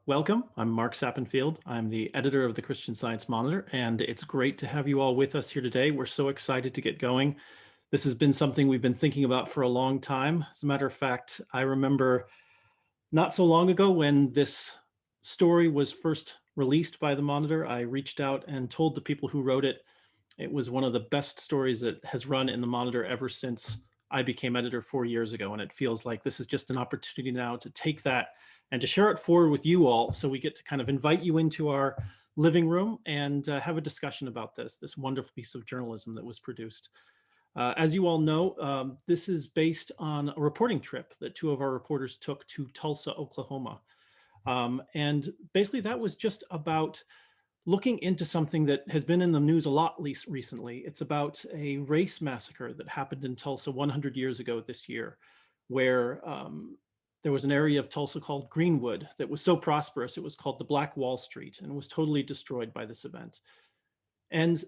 Welcome. I'm Mark Sappenfield. I'm the editor of the Christian Science Monitor, and it's great to have you all with us here today. We're so excited to get going. This has been something we've been thinking about for a long time. As a matter of fact, I remember not so long ago when this story was first released by the Monitor, I reached out and told the people who wrote it it was one of the best stories that has run in the Monitor ever since I became editor 4 years ago. And it feels like this is just an opportunity now to take that and to share it forward with you all. So we get to kind of invite you into our living room and have a discussion about this wonderful piece of journalism that was produced. As you all know, this is based on a reporting trip that two of our reporters took to Tulsa, Oklahoma. And basically that was just about looking into something that has been in the news a lot least recently. It's about a race massacre that happened in Tulsa 100 years ago this year, where there was an area of Tulsa called Greenwood that was so prosperous, it was called the Black Wall Street, and was totally destroyed by this event. And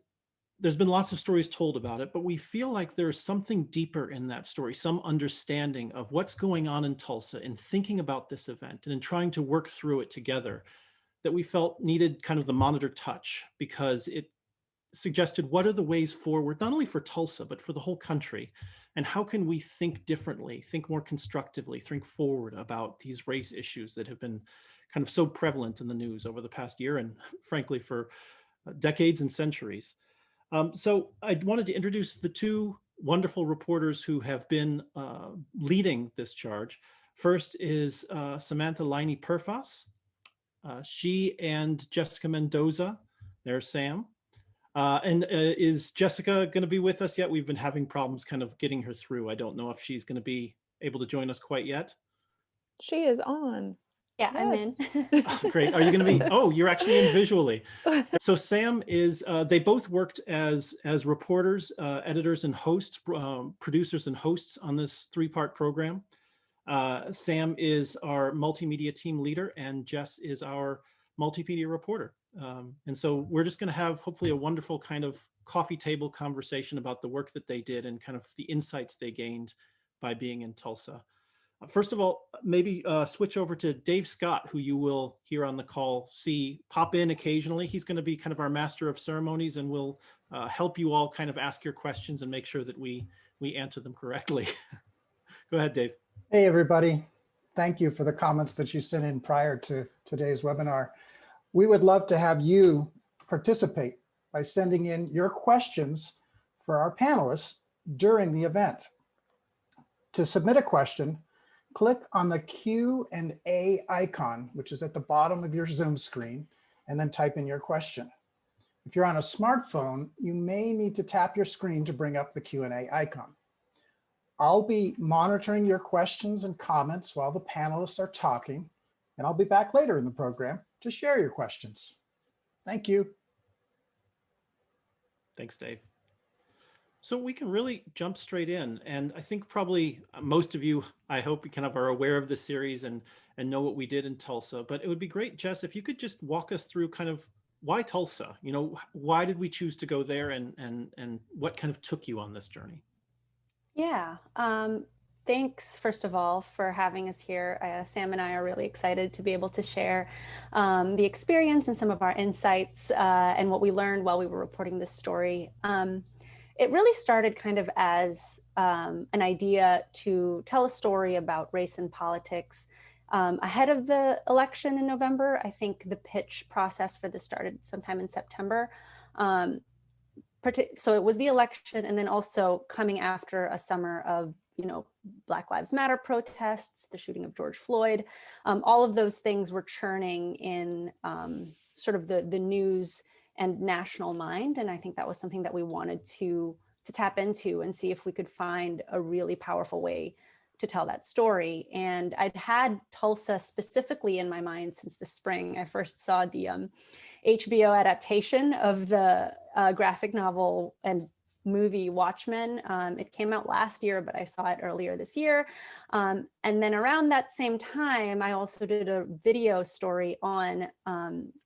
there's been lots of stories told about it, but we feel like there's something deeper in that story, some understanding of what's going on in Tulsa in thinking about this event and in trying to work through it together that we felt needed kind of the Monitor touch, because it suggested what are the ways forward, not only for Tulsa, but for the whole country. And how can we think differently, think more constructively, think forward about these race issues that have been kind of so prevalent in the news over the past year and frankly for decades and centuries. So I wanted to introduce the two wonderful reporters who have been leading this charge. First is Samantha Liney-Perfas. She and Jessica Mendoza, there's Sam. And is Jessica going to be with us yet? We've been having problems kind of getting her through. I don't know if she's going to be able to join us quite yet. She is on. Yeah, yes. I'm in. Oh, great. Are you going to be? Oh, you're actually in visually. So Sam is, they both worked as reporters, editors and hosts, producers and hosts on this three-part program. Sam is our multimedia team leader and Jess is our multimedia reporter. And so we're just going to have hopefully a wonderful kind of coffee table conversation about the work that they did and kind of the insights they gained by being in Tulsa. First of all, maybe switch over to Dave Scott, who you will hear on the call see pop in occasionally. He's going to be kind of our master of ceremonies and will help you all kind of ask your questions and make sure that we answer them correctly. Go ahead, Dave. Hey, everybody. Thank you for the comments that you sent in prior to today's webinar. We would love to have you participate by sending in your questions for our panelists during the event. To submit a question, click on the Q&A icon, which is at the bottom of your Zoom screen, and then type in your question. If you're on a smartphone, you may need to tap your screen to bring up the Q&A icon. I'll be monitoring your questions and comments while the panelists are talking, and I'll be back later in the program to share your questions. Thank you. Thanks, Dave. So we can really jump straight in. And I think probably most of you, I hope, kind of are aware of this series and know what we did in Tulsa. But it would be great, Jess, if you could just walk us through kind of why Tulsa? You know, why did we choose to go there and what kind of took you on this journey? Yeah. Thanks, first of all, for having us here. Sam and I are really excited to be able to share the experience and some of our insights and what we learned while we were reporting this story. It really started kind of as an idea to tell a story about race and politics ahead of the election in November. I think the pitch process for this started sometime in September. So it was the election, and then also coming after a summer of, you know, Black Lives Matter protests, the shooting of George Floyd. All of those things were churning in sort of the news and national mind. And I think that was something that we wanted to tap into and see if we could find a really powerful way to tell that story. And I'd had Tulsa specifically in my mind since the spring. I first saw the HBO adaptation of the graphic novel and movie Watchmen. It came out last year, but I saw it earlier this year. And then around that same time, I also did a video story on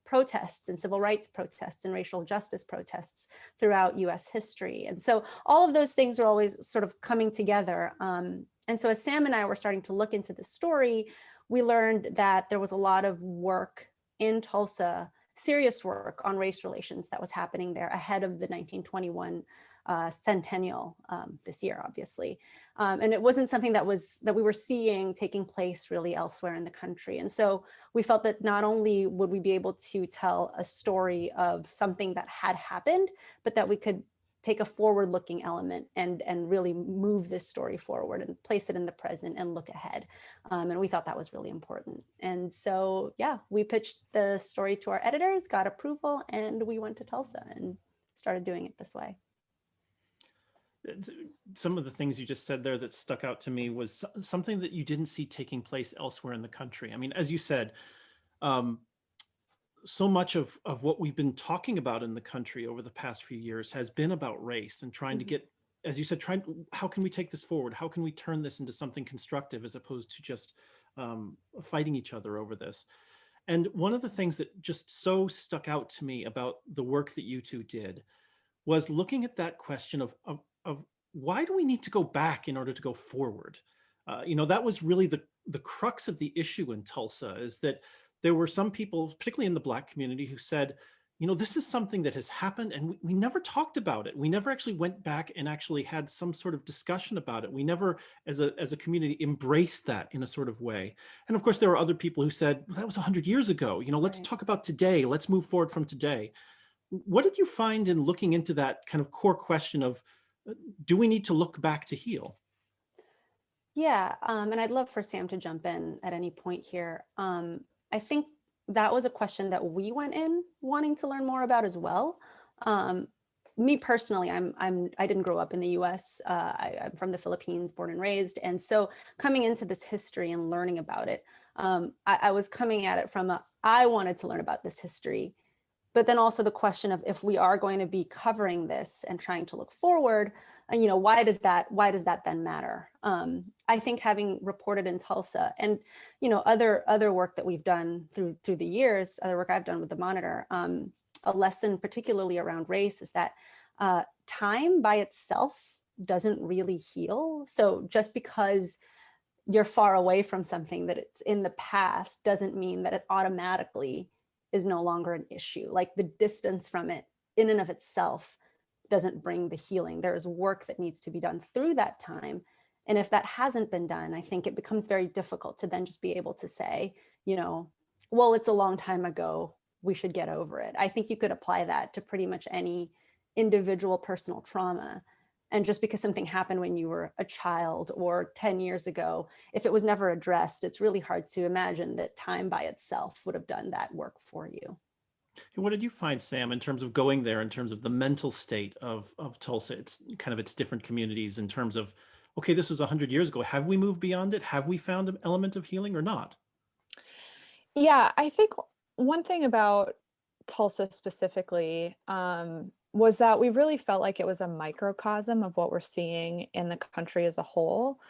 protests and civil rights protests and racial justice protests throughout US history. And so all of those things were always sort of coming together. And so as Sam and I were starting to look into the story, we learned that there was a lot of work in Tulsa, serious work on race relations that was happening there ahead of the 1921 centennial this year, obviously. And it wasn't something that we were seeing taking place really elsewhere in the country. And so we felt that not only would we be able to tell a story of something that had happened, but that we could take a forward-looking element and really move this story forward and place it in the present and look ahead. And we thought that was really important. And so, yeah, we pitched the story to our editors, got approval, and we went to Tulsa and started doing it this way. Some of the things you just said there that stuck out to me was something that you didn't see taking place elsewhere in the country. I mean, as you said, so much of what we've been talking about in the country over the past few years has been about race and trying to get, as you said, how can we take this forward? How can we turn this into something constructive as opposed to just fighting each other over this? And one of the things that just so stuck out to me about the work that you two did was looking at that question of why do we need to go back in order to go forward? That was really the crux of the issue in Tulsa, is that there were some people, particularly in the Black community, who said, this is something that has happened and we never talked about it. We never actually went back and actually had some sort of discussion about it. We never, as a community, embraced that in a sort of way. And of course, there were other people who said, well, that was 100 years ago. Let's talk about today. Let's move forward from today. What did you find in looking into that kind of core question of, do we need to look back to heal? Yeah, and I'd love for Sam to jump in at any point here. I think that was a question that we went in wanting to learn more about as well. Me personally, I didn't grow up in the U.S. I'm from the Philippines, born and raised, and so coming into this history and learning about it, I was coming at it from I wanted to learn about this history, but then also the question of, if we are going to be covering this and trying to look forward, why does that then matter? I think having reported in Tulsa and, other work that we've done through the years, other work I've done with the Monitor, a lesson particularly around race is that time by itself doesn't really heal. So just because you're far away from something that it's in the past doesn't mean that it automatically is no longer an issue. Like, the distance from it in and of itself doesn't bring the healing. There is work that needs to be done through that time. And if that hasn't been done, I think it becomes very difficult to then just be able to say, well, it's a long time ago, we should get over it. I think you could apply that to pretty much any individual personal trauma. And just because something happened when you were a child or 10 years ago, if it was never addressed, it's really hard to imagine that time by itself would have done that work for you. And what did you find, Sam, in terms of going there, in terms of the mental state of Tulsa, it's kind of its different communities, in terms of, okay, this was 100 years ago. Have we moved beyond it? Have we found an element of healing or not? Yeah, I think one thing about Tulsa specifically was that we really felt like it was a microcosm of what we're seeing in the country as a whole,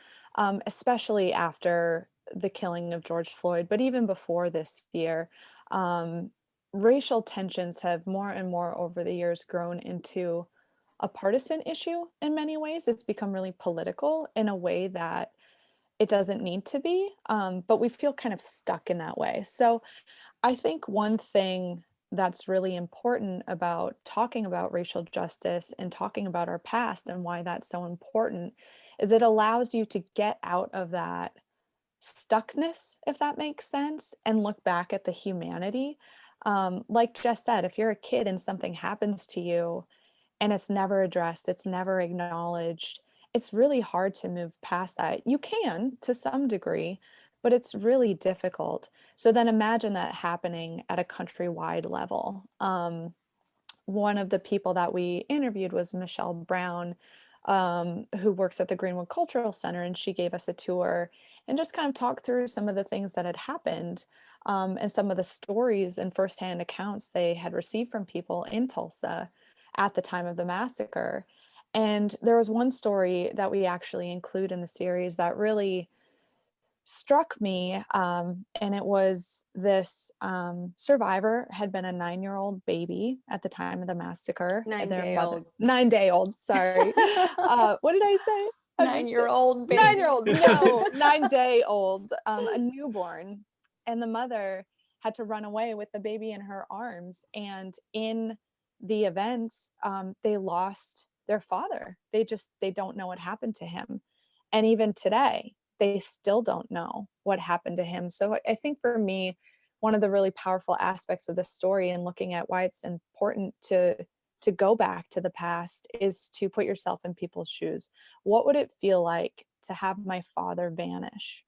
especially after the killing of George Floyd. But even before this year, racial tensions have more and more over the years grown into a partisan issue in many ways. It's become really political in a way that it doesn't need to be, but we feel kind of stuck in that way. So I think one thing that's really important about talking about racial justice and talking about our past and why that's so important is it allows you to get out of that stuckness, if that makes sense, and look back at the humanity. Like Jess said, if you're a kid and something happens to you and it's never addressed, it's never acknowledged, it's really hard to move past that. You can to some degree, but it's really difficult. So then imagine that happening at a countrywide level. One of the people that we interviewed was Michelle Brown, who works at the Greenwood Cultural Center, and she gave us a tour and just kind of talked through some of the things that had happened, and some of the stories and firsthand accounts they had received from people in Tulsa at the time of the massacre. And there was one story that we actually include in the series that really struck me, and it was this survivor had been a 9-year-old baby at the time of the massacre. 9-day-old. 9-day-old, sorry. What did I say? I'm just- 9-year-old baby. 9-year-old, no, 9-day-old, a newborn. And the mother had to run away with the baby in her arms. And in the events, they lost their father. They don't know what happened to him. And even today, they still don't know what happened to him. So I think for me, one of the really powerful aspects of this story and looking at why it's important to go back to the past is to put yourself in people's shoes. What would it feel like to have my father vanish?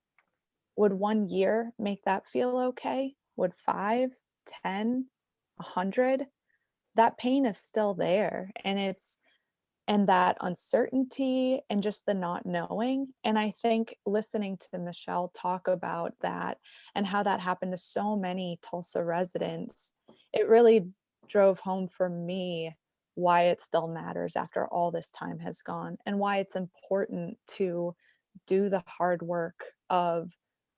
Would 1 year make that feel okay? Would 5, 10, 100? That pain is still there. And that uncertainty and just the not knowing. And I think listening to Michelle talk about that and how that happened to so many Tulsa residents, it really drove home for me why it still matters after all this time has gone, and why it's important to do the hard work of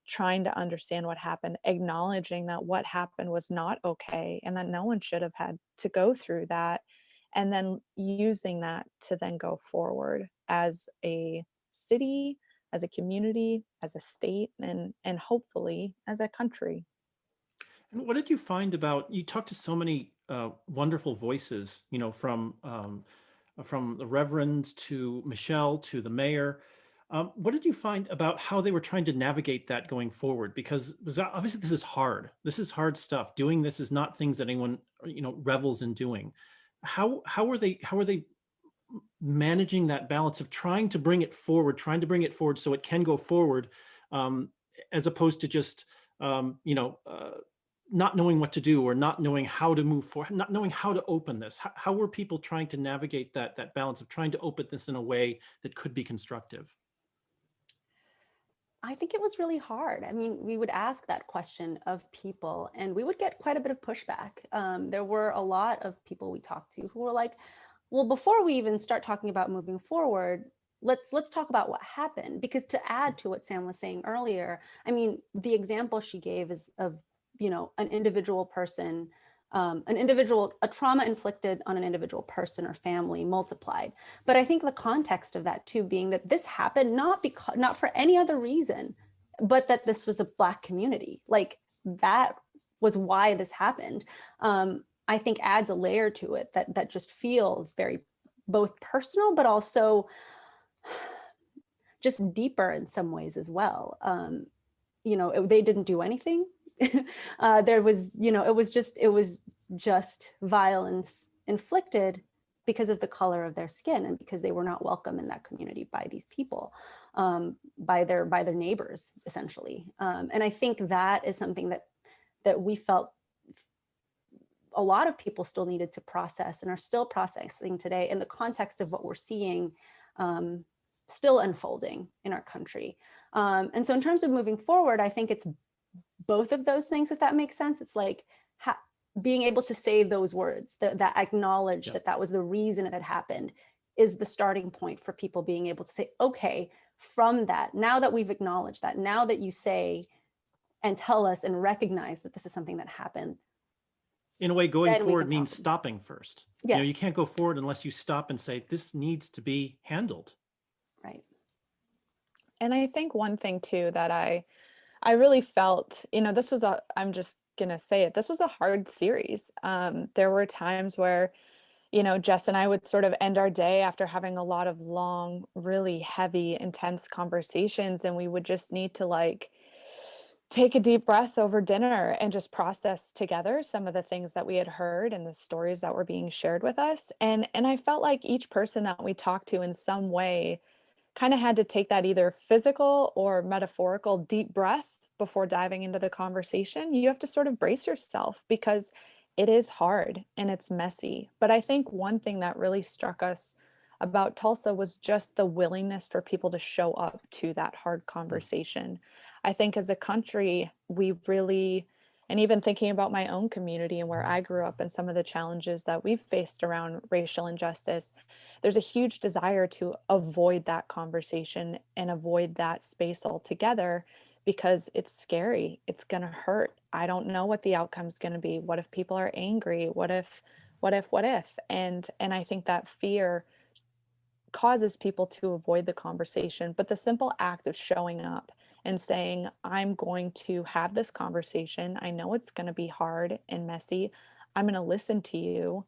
trying to understand what happened, acknowledging that what happened was not okay and that no one should have had to go through that, and then using that to then go forward as a city, as a community, as a state, and hopefully as a country. And what did you find about, you talked to so many wonderful voices, from the reverends to Michelle to the mayor. What did you find about how they were trying to navigate that going forward? Because obviously this is hard. This is hard stuff. Doing this is not things that anyone, revels in doing. How are they managing that balance of trying to bring it forward so it can go forward, um, as opposed to just, not knowing what to do or not knowing how to move forward, not knowing how to open this? How were people trying to navigate that balance of trying to open this in a way that could be constructive? I think it was really hard. I mean, we would ask that question of people and we would get quite a bit of pushback. There were a lot of people we talked to who were like, well, before we even start talking about moving forward, let's talk about what happened. Because to add to what Sam was saying earlier, I mean, the example she gave is of, an individual person, a trauma inflicted on an individual person or family multiplied. But I think the context of that too being that this happened not for any other reason, but that this was a Black community. Like that was why this happened. I think adds a layer to it that just feels very both personal, but also just deeper in some ways as well. They didn't do anything. There was, it was just violence inflicted because of the color of their skin and because they were not welcome in that community by these people, by their neighbors, essentially. And I think that is something that we felt a lot of people still needed to process and are still processing today in the context of what we're seeing still unfolding in our country. And so in terms of moving forward, I think it's both of those things, if that makes sense. It's like being able to say those words that acknowledge that was the reason it had happened is the starting point for people being able to say, okay, from that, now that we've acknowledged that, now that you say and tell us and recognize that this is something that happened. In a way, going forward means stopping first. Yes. You can't go forward unless you stop and say, this needs to be handled. Right. And I think one thing too that I really felt, I'm just gonna say it, this was a hard series. There were times where, Jess and I would sort of end our day after having a lot of long, really heavy, intense conversations, and we would just need to take a deep breath over dinner and just process together some of the things that we had heard and the stories that were being shared with us. And I felt like each person that we talked to in some way kind of had to take that either physical or metaphorical deep breath before diving into the conversation. You have to sort of brace yourself because it is hard and it's messy. But I think one thing that really struck us about Tulsa was just the willingness for people to show up to that hard conversation. I think as a country, we really, and even thinking about my own community and where I grew up and some of the challenges that we've faced around racial injustice, there's a huge desire to avoid that conversation and avoid that space altogether because it's scary. It's going to hurt. I don't know what the outcome is going to be. What if people are angry? What if? And I think that fear causes people to avoid the conversation. But the simple act of showing up and saying, I'm going to have this conversation. I know it's going to be hard and messy. I'm going to listen to you,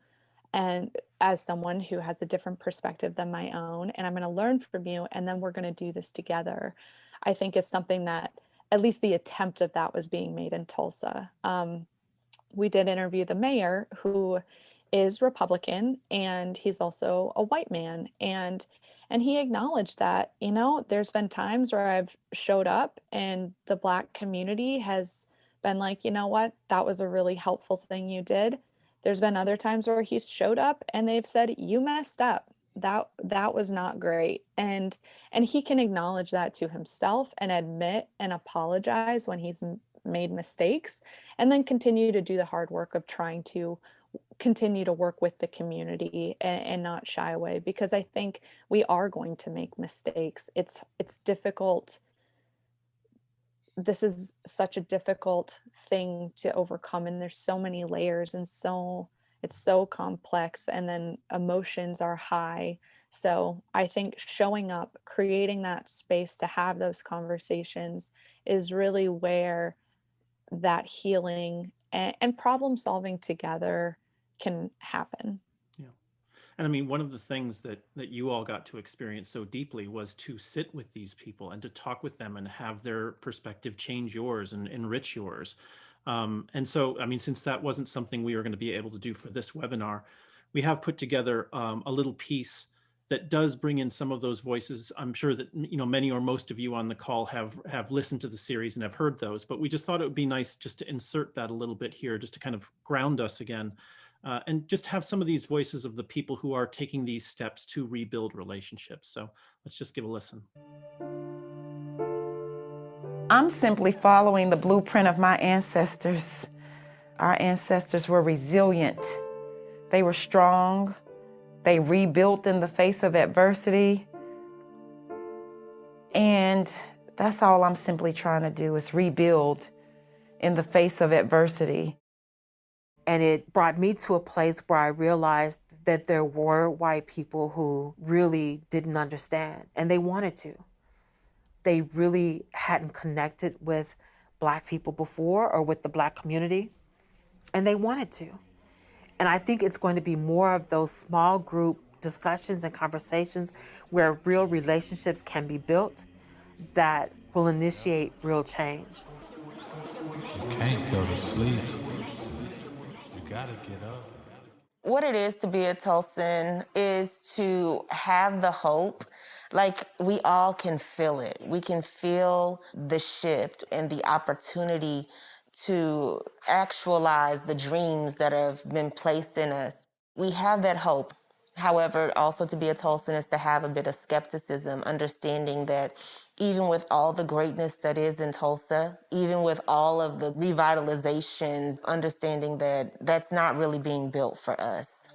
and as someone who has a different perspective than my own, and I'm going to learn from you, and then we're going to do this together. I think is something that at least the attempt of that was being made in Tulsa. We did interview the mayor, who is Republican, and he's also a white man, and he acknowledged that, you know, there's been times where I've showed up and the Black community has been like, you know what, that was a really helpful thing you did. There's been other times where he's showed up and they've said, you messed up, that was not great. And he can acknowledge that to himself and admit and apologize when he's made mistakes, and then continue to do the hard work of trying to continue to work with the community, and not shy away, because I think we are going to make mistakes. It's difficult. This is such a difficult thing to overcome, and there's so many layers, and so it's so complex, and then emotions are high. So I think showing up, creating that space to have those conversations is really where that healing and problem solving together can happen. Yeah. And I mean, one of the things that you all got to experience so deeply was to sit with these people and to talk with them and have their perspective change yours and enrich yours. And so, I mean, since that wasn't something we were going to be able to do for this webinar, we have put together a little piece that does bring in some of those voices. I'm sure that, you know, many or most of you on the call have listened to the series and have heard those, but we just thought it would be nice just to insert that a little bit here, just to kind of ground us again. And just have some of these voices of the people who are taking these steps to rebuild relationships. So let's just give a listen. I'm simply following the blueprint of my ancestors. Our ancestors were resilient. They were strong. They rebuilt in the face of adversity. And that's all I'm simply trying to do, is rebuild in the face of adversity. And it brought me to a place where I realized that there were white people who really didn't understand, and they wanted to. They really hadn't connected with Black people before, or with the Black community, and they wanted to. And I think it's going to be more of those small group discussions and conversations where real relationships can be built that will initiate real change. You can't go to sleep. Gotta get up. What it is to be a Tulsan is to have the hope. Like, we all can feel it. We can feel the shift and the opportunity to actualize the dreams that have been placed in us. We have that hope. However, also to be a Tulsan is to have a bit of skepticism, understanding that even with all the greatness that is in Tulsa, even with all of the revitalizations, understanding that that's not really being built for us.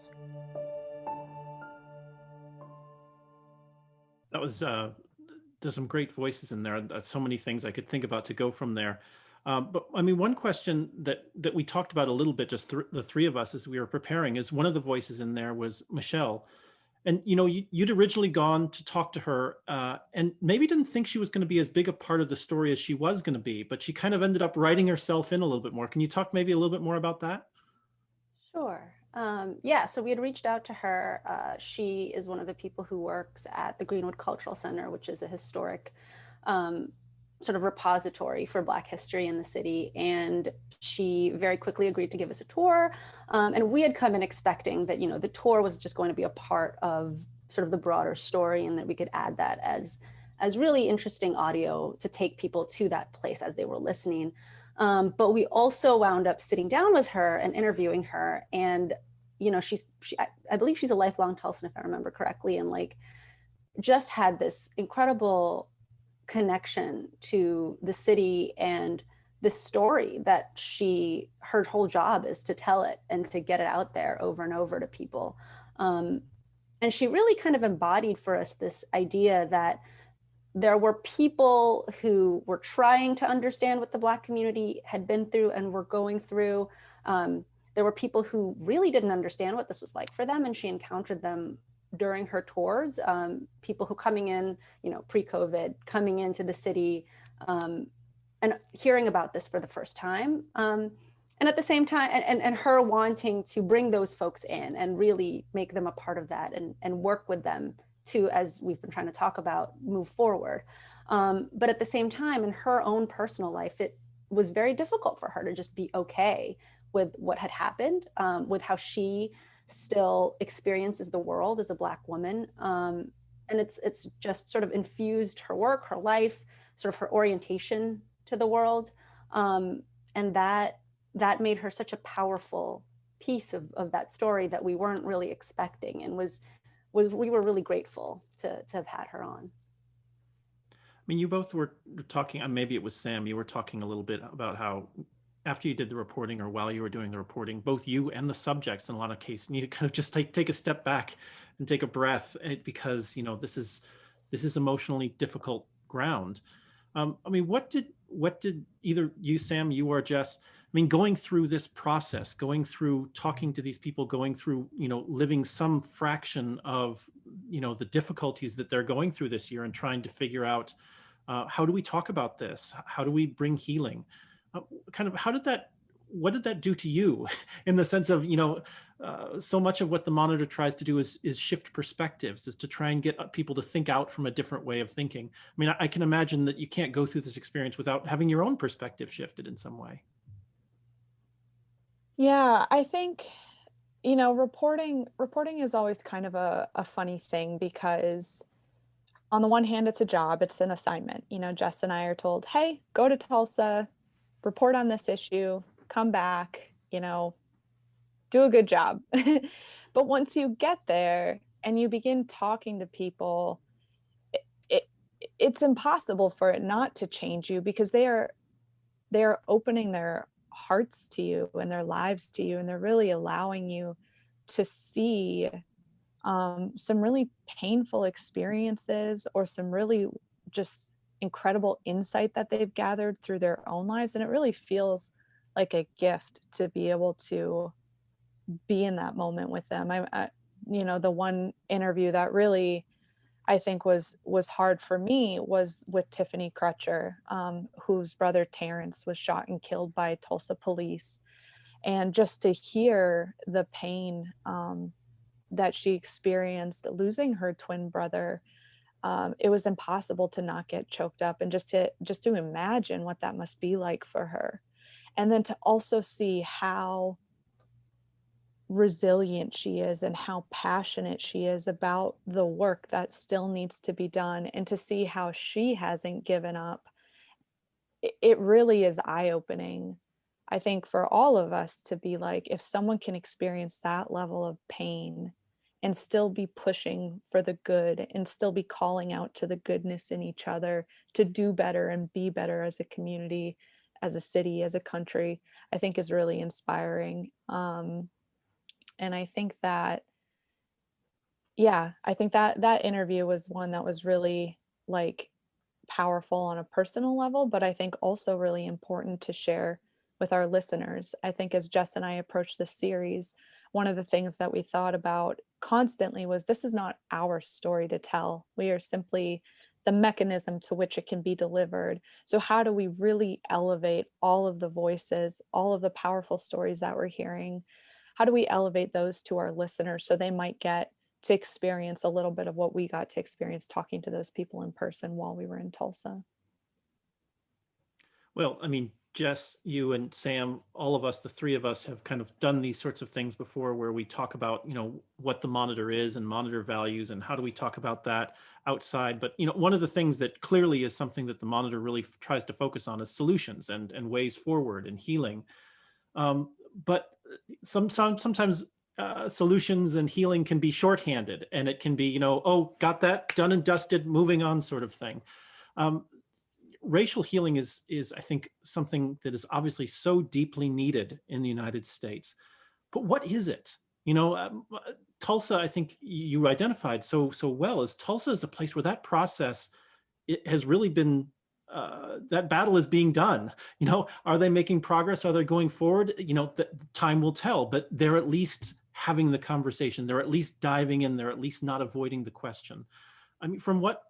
That was, there's some great voices in there. So many things I could think about to go from there. But I mean, one question that we talked about a little bit, just the three of us as we were preparing, is one of the voices in there was Michelle. And, you know, you'd originally gone to talk to her and maybe didn't think she was going to be as big a part of the story as she was going to be, but she kind of ended up writing herself in a little bit more. Can you talk maybe a little bit more about that? Sure. Yeah, so we had reached out to her. She is one of the people who works at the Greenwood Cultural Center, which is a historic sort of repository for Black history in the city. And she very quickly agreed to give us a tour. And we had come in expecting that, you know, the tour was just going to be a part of sort of the broader story, and that we could add that as really interesting audio to take people to that place as they were listening. But we also wound up sitting down with her and interviewing her. And, you know, I believe she's a lifelong Tulsan, if I remember correctly, and like just had this incredible connection to the city and this story that her whole job is to tell it and to get it out there over and over to people. And she really kind of embodied for us this idea that there were people who were trying to understand what the Black community had been through and were going through. There were people who really didn't understand what this was like for them, and she encountered them during her tours, people who coming in, pre-COVID, coming into the city, and hearing about this for the first time. And at the same time, and her wanting to bring those folks in and really make them a part of that and work with them to, as we've been trying to talk about, move forward. But at the same time, in her own personal life, it was very difficult for her to just be okay with what had happened, with how she still experiences the world as a Black woman. And it's just sort of infused her work, her life, sort of her orientation to the world. And that made her such a powerful piece of that story that we weren't really expecting, and we were really grateful to have had her on. I mean, you both were talking, maybe it was Sam, you were talking a little bit about how after you did the reporting or while you were doing the reporting, both you and the subjects in a lot of cases need to kind of just take a step back and take a breath, because, this is emotionally difficult ground. I mean, what did either you, Sam, you or Jess, I mean, going through this process, going through talking to these people, going through, living some fraction of, the difficulties that they're going through this year and trying to figure out, how do we talk about this? How do we bring healing? Kind of, what did that do to you in the sense of, so much of what the Monitor tries to do is shift perspectives, is to try and get people to think out from a different way of thinking. I mean, I can imagine that you can't go through this experience without having your own perspective shifted in some way. Yeah, I think, reporting is always kind of a funny thing, because on the one hand, it's a job, it's an assignment. Jess and I are told, hey, go to Tulsa, report on this issue, come back, do a good job. But once you get there and you begin talking to people, it's impossible for it not to change you, because they are opening their hearts to you and their lives to you, and they're really allowing you to see some really painful experiences or some really just incredible insight that they've gathered through their own lives. And it really feels like a gift to be able to be in that moment with them. The one interview that really, I think was hard for me was with Tiffany Crutcher, whose brother Terrence was shot and killed by Tulsa police. And just to hear the pain that she experienced losing her twin brother, it was impossible to not get choked up, and just to imagine what that must be like for her. And then to also see how resilient she is and how passionate she is about the work that still needs to be done, and to see how she hasn't given up. It really is eye-opening, I think, for all of us to be like, if someone can experience that level of pain and still be pushing for the good and still be calling out to the goodness in each other to do better and be better as a community, as a city, as a country, I think is really inspiring. And I think that, I think that interview was one that was really like powerful on a personal level, but I think also really important to share with our listeners. I think as Jess and I approached this series, one of the things that we thought about constantly was, this is not our story to tell. We are simply the mechanism to which it can be delivered. So how do we really elevate all of the voices, all of the powerful stories that we're hearing? How do we elevate those to our listeners so they might get to experience a little bit of what we got to experience talking to those people in person while we were in Tulsa? Well, I mean, Jess, you and Sam, all of us, the three of us have kind of done these sorts of things before, where we talk about, what the Monitor is and Monitor values and how do we talk about that outside. But, one of the things that clearly is something that the Monitor really tries to focus on is solutions and ways forward and healing. But sometimes solutions and healing can be shorthanded, and it can be, oh, got that done and dusted, moving on sort of thing. Racial healing is I think something that is obviously so deeply needed in the United States. But what is it? Tulsa, I think you identified so well, as Tulsa is a place where that process, it has really been, that battle is being done. Are they making progress? Are they going forward? The time will tell, but they're at least having the conversation. They're at least diving in. They're at least not avoiding the question. I mean, from what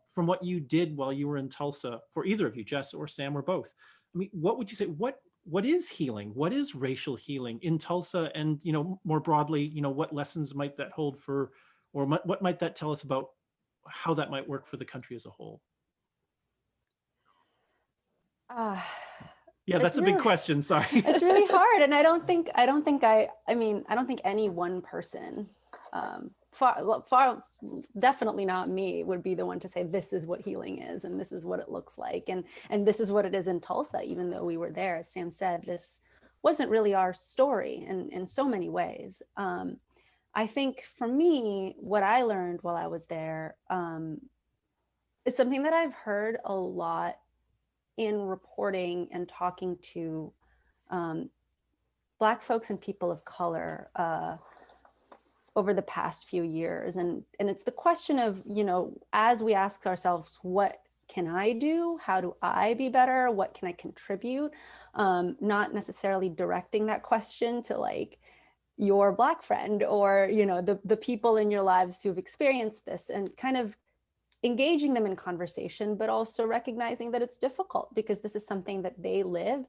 you did while you were in Tulsa, for either of you, Jess or Sam or both, I mean, what would you say? What is healing? What is racial healing in Tulsa? And, you know, more broadly, you know, what lessons might that hold for, or what might that tell us about how that might work for the country as a whole? Yeah, that's a big question. Sorry. It's really hard, and I don't think any one person, far definitely not me, would be the one to say this is what healing is and this is what it looks like, and this is what it is in Tulsa. Even though we were there, as Sam said, this wasn't really our story in so many ways. I think for me, what I learned while I was there is something that I've heard a lot in reporting and talking to Black folks and people of color over the past few years. And it's the question of, you know, as we ask ourselves, what can I do? How do I be better? What can I contribute? Not necessarily directing that question to like your Black friend or, you know, the people in your lives who've experienced this, and kind of engaging them in conversation, but also recognizing that it's difficult because this is something that they live.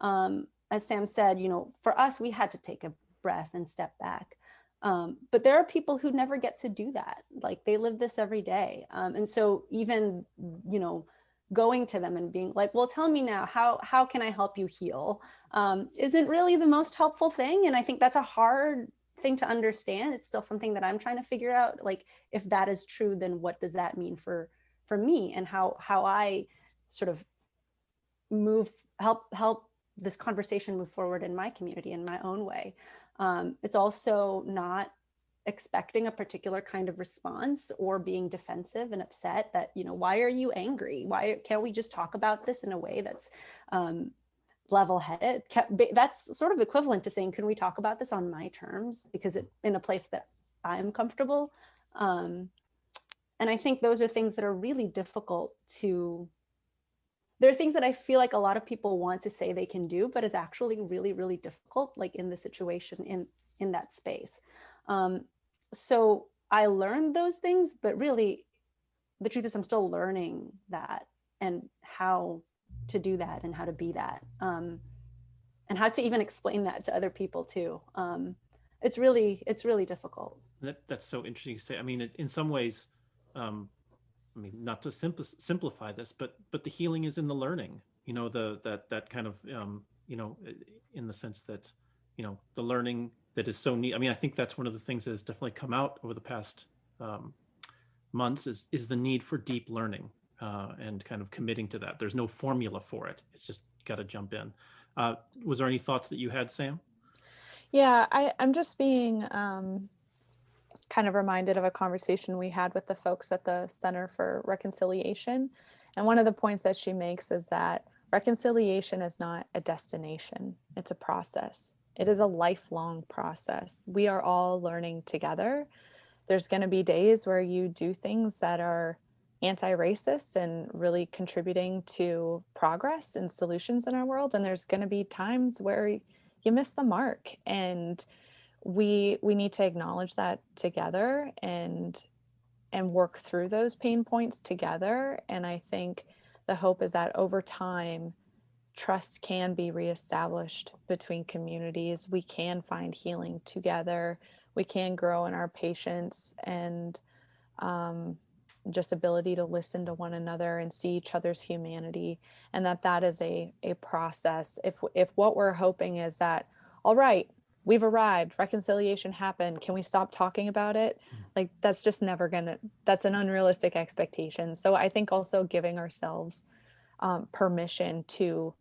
As Sam said, you know, for us, we had to take a breath and step back. But there are people who never get to do that. Like they live this every day. And so even, you know, going to them and being like, well, tell me now, how can I help you heal? Isn't really the most helpful thing. And I think that's a hard thing to understand. It's still something that I'm trying to figure out. Like, if that is true, then what does that mean for me, and how I sort of help this conversation move forward in my community in my own way. It's also not expecting a particular kind of response or being defensive and upset that, you know, why are you angry? Why can't we just talk about this in a way that's level-headed? That's sort of equivalent to saying, can we talk about this on my terms, because it in a place that I'm comfortable. And I think those are things that are really difficult to, there are things that I feel like a lot of people want to say they can do, but it's actually really, really difficult, like in the situation in that space. So I learned those things, but really the truth is I'm still learning that and how to do that and how to be that, and how to even explain that to other people too. It's really difficult. That's so interesting to say. I mean, in some ways, I mean, not to simplify this, but the healing is in the learning. You know, that kind of you know, in the sense that, you know, the learning that is so neat. I mean, I think that's one of the things that has definitely come out over the past months is the need for deep learning and kind of committing to that. There's no formula for it. It's just got to jump in. Was there any thoughts that you had, Sam? Yeah, I'm just being kind of reminded of a conversation we had with the folks at the Center for Reconciliation. And one of the points that she makes is that reconciliation is not a destination, it's a process. It is a lifelong process. We are all learning together. There's going to be days where you do things that are anti-racist and really contributing to progress and solutions in our world. And there's going to be times where you miss the mark. And we need to acknowledge that together and work through those pain points together. And I think the hope is that over time, trust can be reestablished between communities. We can find healing together. We can grow in our patience and just ability to listen to one another and see each other's humanity. And that is a process. If what we're hoping is that, all right, we've arrived, reconciliation happened, can we stop talking about it? Like, that's just never that's an unrealistic expectation. So I think also giving ourselves permission to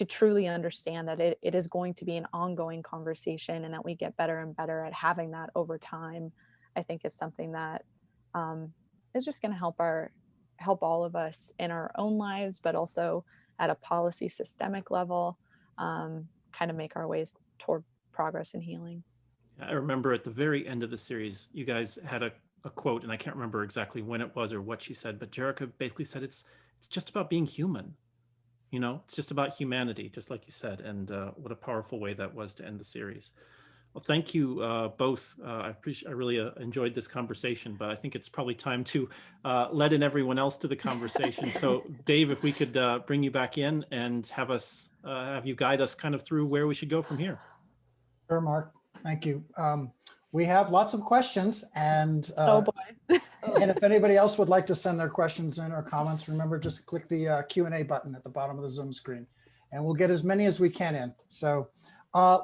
truly understand that it is going to be an ongoing conversation, and that we get better and better at having that over time, I think is something that is just going to help all of us in our own lives, but also at a policy systemic level, kind of make our ways toward progress and healing. I remember at the very end of the series, you guys had a quote, and I can't remember exactly when it was or what she said, but Jerica basically said it's just about being human. You know, it's just about humanity, just like you said. And what a powerful way that was to end the series. Well, thank you both. I really enjoyed this conversation, but I think it's probably time to let in everyone else to the conversation. So Dave, if we could bring you back in and have you guide us kind of through where we should go from here. Sure, Mark. Thank you. We have lots of questions, and Oh boy. and if anybody else would like to send their questions in or comments, remember, just click the Q&A button at the bottom of the Zoom screen, and we'll get as many as we can in. So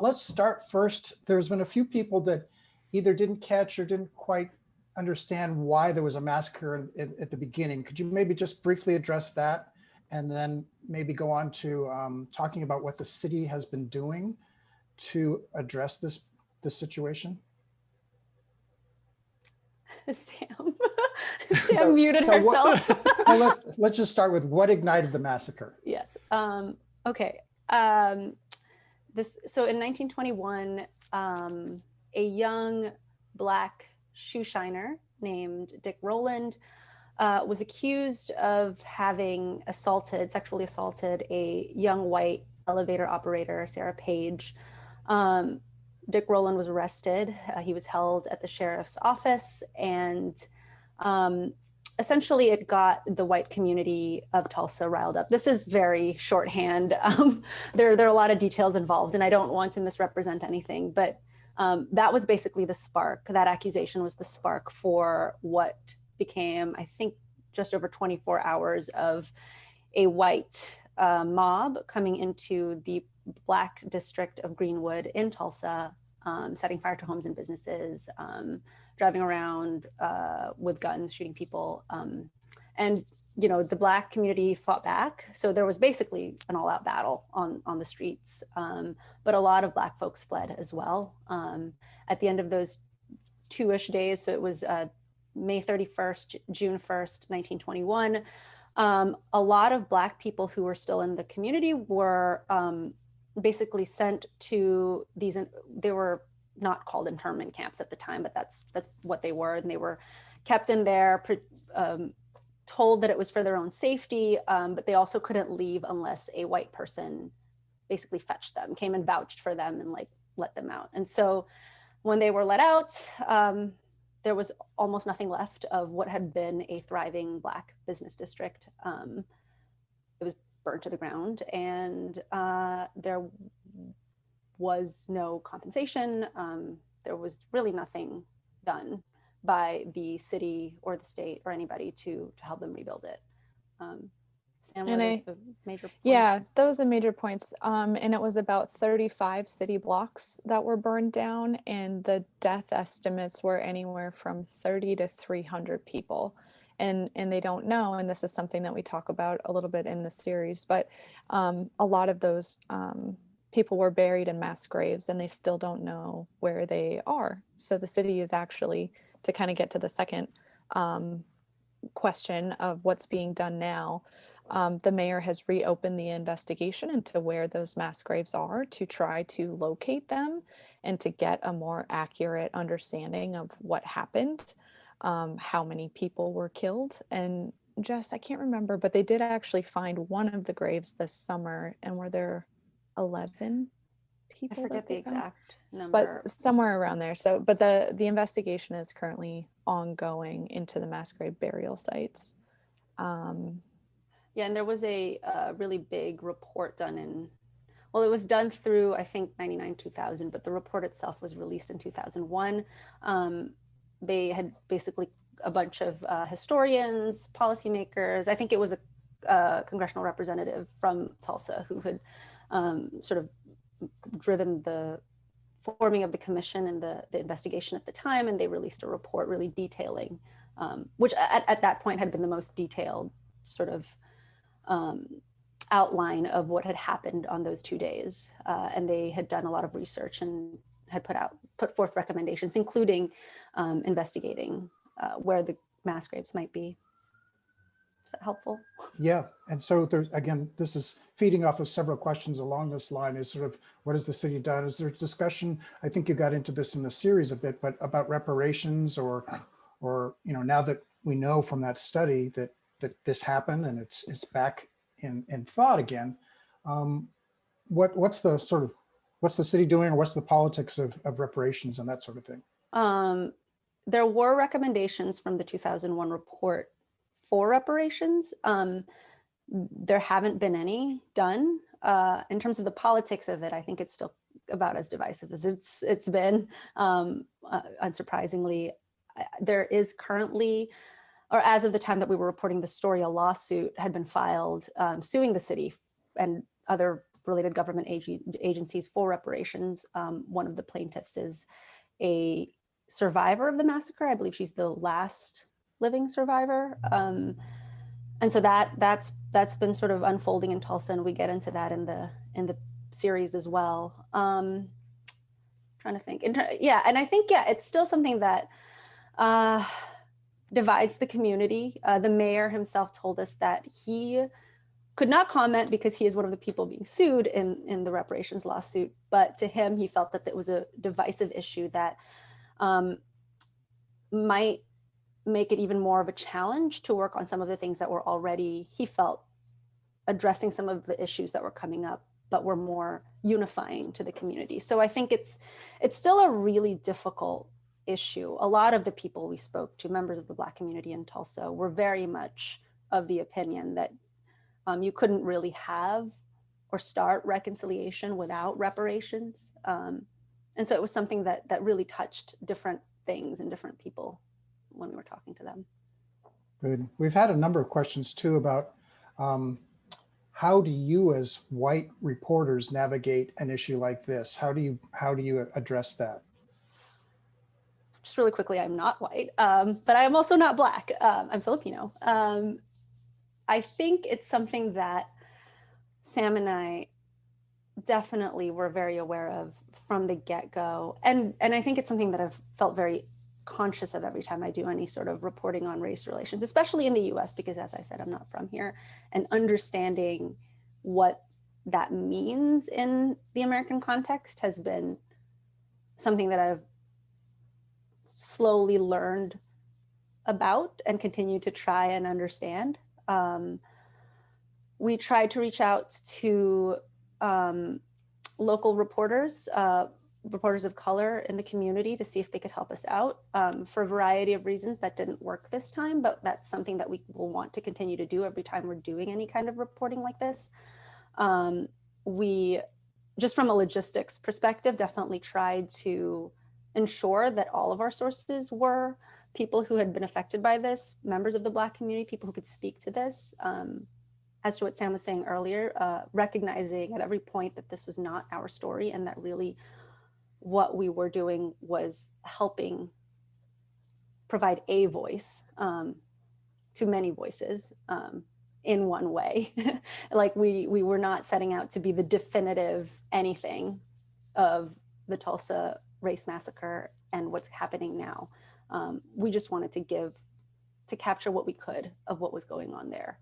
let's start first. There's been a few people that either didn't catch or didn't quite understand why there was a massacre at the beginning. Could you maybe just briefly address that, and then maybe go on to talking about what the city has been doing to address this situation? Sam. Sam muted herself. Let's just start with what ignited the massacre. Yes. Okay. So in 1921, a young Black shoe shiner named Dick Rowland was accused of having sexually assaulted a young white elevator operator, Sarah Page. Dick Rowland was arrested. He was held at the sheriff's office, and essentially it got the white community of Tulsa riled up. This is very shorthand. There are a lot of details involved, and I don't want to misrepresent anything, but that was basically the spark. That accusation was the spark for what became, I think, just over 24 hours of a white mob coming into the Black district of Greenwood in Tulsa, setting fire to homes and businesses, driving around with guns, shooting people. And, you know, the Black community fought back. So there was basically an all-out battle on the streets. But a lot of Black folks fled as well. At the end of those 2-ish days, so it was May 31st, June 1st, 1921, a lot of Black people who were still in the community were basically sent to these, they were not called internment camps at the time, but that's what they were. And they were kept in there, told that it was for their own safety, but they also couldn't leave unless a white person basically fetched them, came and vouched for them and like let them out. And so when they were let out, there was almost nothing left of what had been a thriving Black business district. It was burned to the ground, and there was no compensation. There was really nothing done by the city or the state or anybody to help them rebuild it. Sam, what is the major points? Yeah, those are major points. And it was about 35 city blocks that were burned down, and the death estimates were anywhere from 30 to 300 people. And they don't know, and this is something that we talk about a little bit in the series, but a lot of those people were buried in mass graves, and they still don't know where they are. So the city is actually, to kind of get to the second question of what's being done now, the mayor has reopened the investigation into where those mass graves are to try to locate them and to get a more accurate understanding of what happened, how many people were killed. And Jess, I can't remember, but they did actually find one of the graves this summer, and were there 11 people? I forget the exact number, but somewhere around there. So, but the investigation is currently ongoing into the mass grave burial sites. Yeah, and there was a really big report done well, it was done through, I think, 99, 2000, but the report itself was released in 2001. They had basically a bunch of historians, policymakers. I think it was a congressional representative from Tulsa who had sort of driven the forming of the commission and the investigation at the time, and they released a report really detailing, which at that point had been the most detailed sort of outline of what had happened on those 2 days. And they had done a lot of research and had put forth recommendations, including investigating where the mass graves might be. Is that helpful? Yeah, and so there's, again, this is feeding off of several questions along this line, is sort of, what has the city done? Is there discussion, I think you got into this in the series a bit, but about reparations or you know, now that we know from that study that this happened and it's back in thought again, what's the sort of What's the city doing, or what's the politics of reparations and that sort of thing? There were recommendations from the 2001 report for reparations. There haven't been any done. In terms of the politics of it, I think it's still about as divisive as it's been. Unsurprisingly, there is currently, or as of the time that we were reporting the story, a lawsuit had been filed suing the city and other related government agencies for reparations. One of the plaintiffs is a survivor of the massacre. I believe she's the last living survivor. And so that's been sort of unfolding in Tulsa, and we get into that in the series as well. Trying to think, and I think it's still something that divides the community. The mayor himself told us that he could not comment because he is one of the people being sued in the reparations lawsuit. But to him, he felt that it was a divisive issue that might make it even more of a challenge to work on some of the things that were already, he felt, addressing some of the issues that were coming up, but were more unifying to the community. So I think it's still a really difficult issue. A lot of the people we spoke to, members of the Black community in Tulsa, were very much of the opinion that you couldn't really have or start reconciliation without reparations. And so it was something that really touched different things and different people when we were talking to them. Good. We've had a number of questions too about how do you as white reporters navigate an issue like this? How do you address that? Just really quickly, I'm not white, but I am also not Black. I'm Filipino. I think it's something that Sam and I definitely were very aware of from the get-go. And I think it's something that I've felt very conscious of every time I do any sort of reporting on race relations, especially in the US, because as I said, I'm not from here, and understanding what that means in the American context has been something that I've slowly learned about and continue to try and understand. We tried to reach out to local reporters, reporters of color in the community, to see if they could help us out. For a variety of reasons, that didn't work this time, but that's something that we will want to continue to do every time we're doing any kind of reporting like this. We, just from a logistics perspective, definitely tried to ensure that all of our sources were people who had been affected by this, members of the Black community, people who could speak to this. As to what Sam was saying earlier, recognizing at every point that this was not our story, and that really what we were doing was helping provide a voice to many voices in one way. Like we were not setting out to be the definitive anything of the Tulsa race massacre and what's happening now. We just wanted to capture what we could of what was going on there.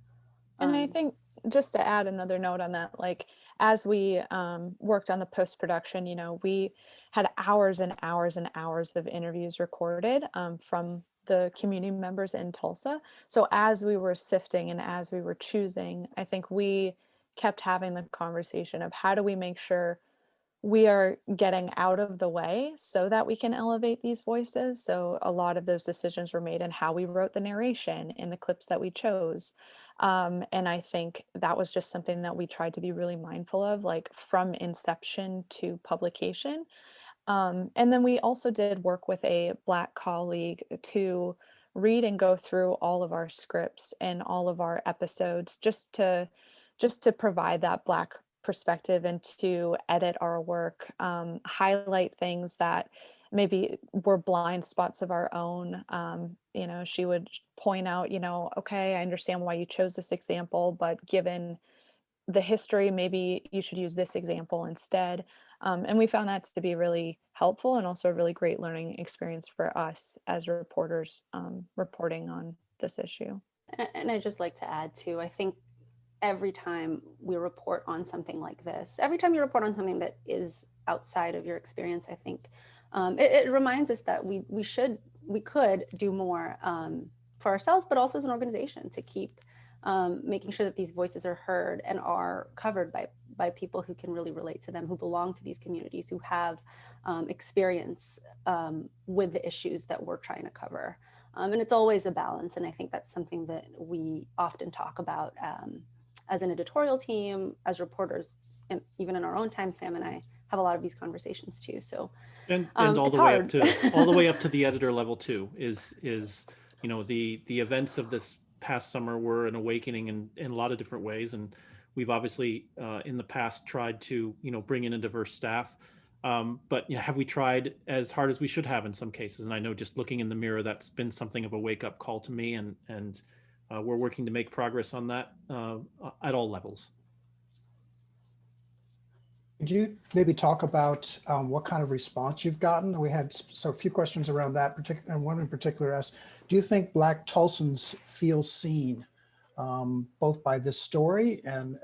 And I think, just to add another note on that, like as we worked on the post-production, we had hours and hours and hours of interviews recorded from the community members in Tulsa. So as we were sifting and as we were choosing, I think we kept having the conversation of how do we make sure we are getting out of the way so that we can elevate these voices. So a lot of those decisions were made in how we wrote the narration in the clips that we chose. And I think that was just something that we tried to be really mindful of, like from inception to publication. And then we also did work with a Black colleague to read and go through all of our scripts and all of our episodes just to provide that Black perspective and to edit our work, highlight things that maybe were blind spots of our own. She would point out, okay, I understand why you chose this example, but given the history, maybe you should use this example instead. And we found that to be really helpful and also a really great learning experience for us as reporters reporting on this issue. And I'd just like to add too, I think every time we report on something like this, every time you report on something that is outside of your experience, I think it reminds us that we could do more for ourselves, but also as an organization to keep making sure that these voices are heard and are covered by people who can really relate to them, who belong to these communities, who have experience with the issues that we're trying to cover. And it's always a balance. And I think that's something that we often talk about as an editorial team, as reporters, and even in our own time, Sam and I have a lot of these conversations too. So and all it's the way hard. up to all the way up to the editor level too is you know, the events of this past summer were an awakening in a lot of different ways, and we've obviously in the past tried to, you know, bring in a diverse staff, but you know, have we tried as hard as we should have in some cases? And I know, just looking in the mirror, that's been something of a wake-up call to me, and we're working to make progress on that at all levels. Could you maybe talk about what kind of response you've gotten? We had a few questions around that, and one in particular asked, do you think Black Tulsans feel seen, both by this story and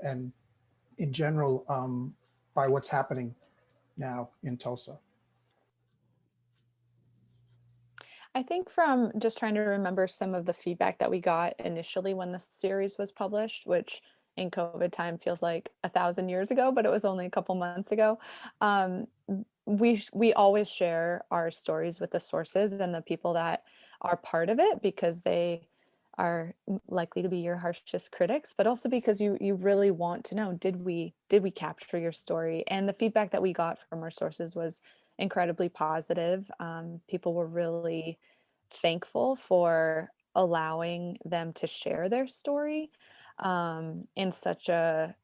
in general by what's happening now in Tulsa? I think from just trying to remember some of the feedback that we got initially when the series was published, which in COVID time feels like 1,000 years ago, but it was only a couple months ago. We always share our stories with the sources and the people that are part of it, because they are likely to be your harshest critics, but also because you really want to know, did we capture your story? And the feedback that we got from our sources was incredibly positive. People were really thankful for allowing them to share their story in such a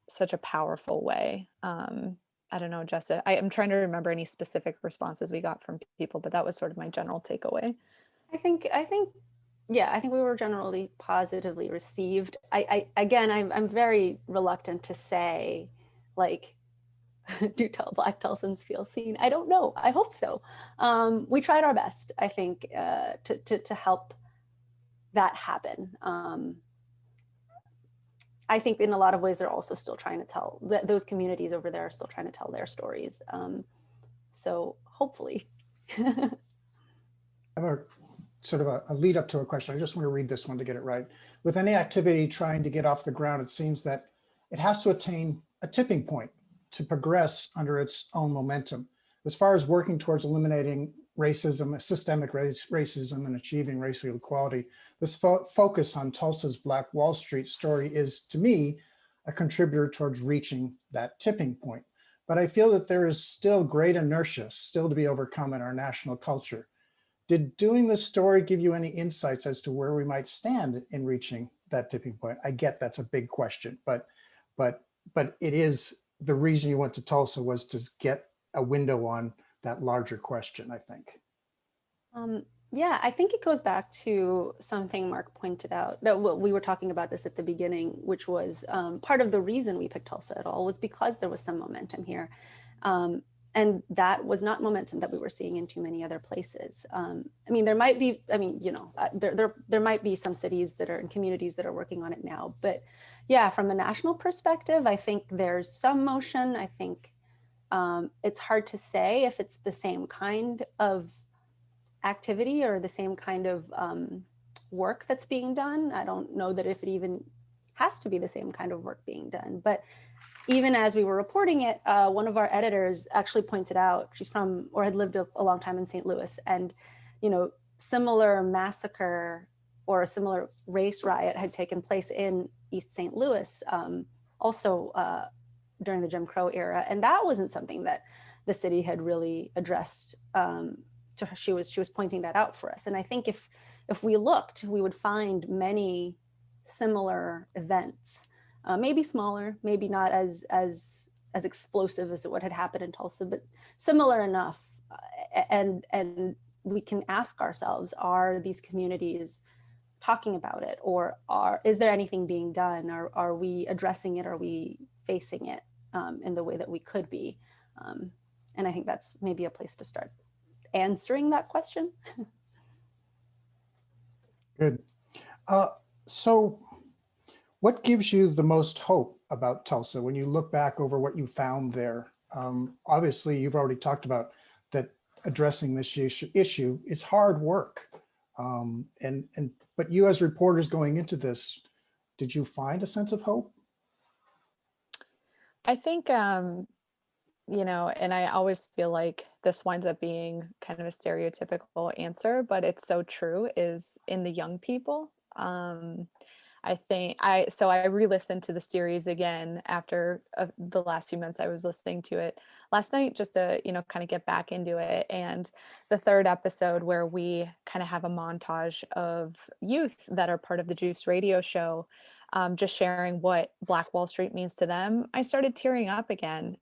powerful way. I don't know, Jessica, I'm trying to remember any specific responses we got from people, but that was sort of my general takeaway. I think we were generally positively received. I'm very reluctant to say, like, do Black Tulsans feel seen? I don't know. I hope so. We tried our best, I think, to help that happen. I think in a lot of ways, they're also still trying to tell, those communities over there are still trying to tell their stories. So hopefully. I have a sort of a lead up to a question. I just want to read this one to get it right. With any activity trying to get off the ground, it seems that it has to attain a tipping point to progress under its own momentum. As far as working towards eliminating racism, systemic racism, and achieving racial equality, this focus on Tulsa's Black Wall Street story is, to me, a contributor towards reaching that tipping point. But I feel that there is still great inertia still to be overcome in our national culture. Did doing this story give you any insights as to where we might stand in reaching that tipping point? I get that's a big question, but it is, the reason you went to Tulsa was to get a window on that larger question, I think. Yeah, I think it goes back to something Mark pointed out, that we were talking about this at the beginning, which was part of the reason we picked Tulsa at all was because there was some momentum here. And that was not momentum that we were seeing in too many other places. I mean, there might be, there might be some cities that are in communities that are working on it now, but yeah, from a national perspective, I think there's some motion. I think it's hard to say if it's the same kind of activity or the same kind of work that's being done. I don't know that if it even has to be the same kind of work being done, but even as we were reporting it, one of our editors actually pointed out, she's from, or had lived a long time in St. Louis, and, similar massacre or a similar race riot had taken place in East St. Louis, also during the Jim Crow era. And that wasn't something that the city had really addressed to her. She was pointing that out for us. And I think if we looked, we would find many similar events, maybe smaller, maybe not as explosive as what had happened in Tulsa, but similar enough. And we can ask ourselves, are these communities talking about it, or is there anything being done? Are we addressing it? Are we facing it in the way that we could be? And I think that's maybe a place to start answering that question. Good. So what gives you the most hope about Tulsa when you look back over what you found there? Obviously, you've already talked about that addressing this issue is hard work. But you as reporters going into this, did you find a sense of hope? I think, and I always feel like this winds up being kind of a stereotypical answer, but it's so true, is in the young people. I re-listened to the series again after the last few months I was listening to it last night, just to, kind of get back into it. And the third episode, where we kind of have a montage of youth that are part of the Juice radio show, just sharing what Black Wall Street means to them, I started tearing up again,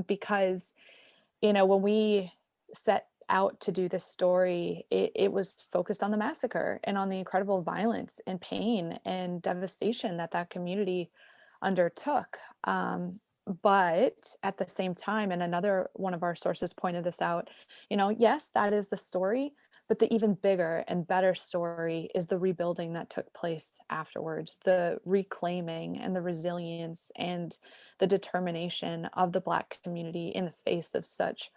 because, when we set out to do this story, it was focused on the massacre and on the incredible violence and pain and devastation that community undertook. But at the same time, and another one of our sources pointed this out, yes, that is the story, but the even bigger and better story is the rebuilding that took place afterwards, the reclaiming and the resilience and the determination of the Black community in the face of such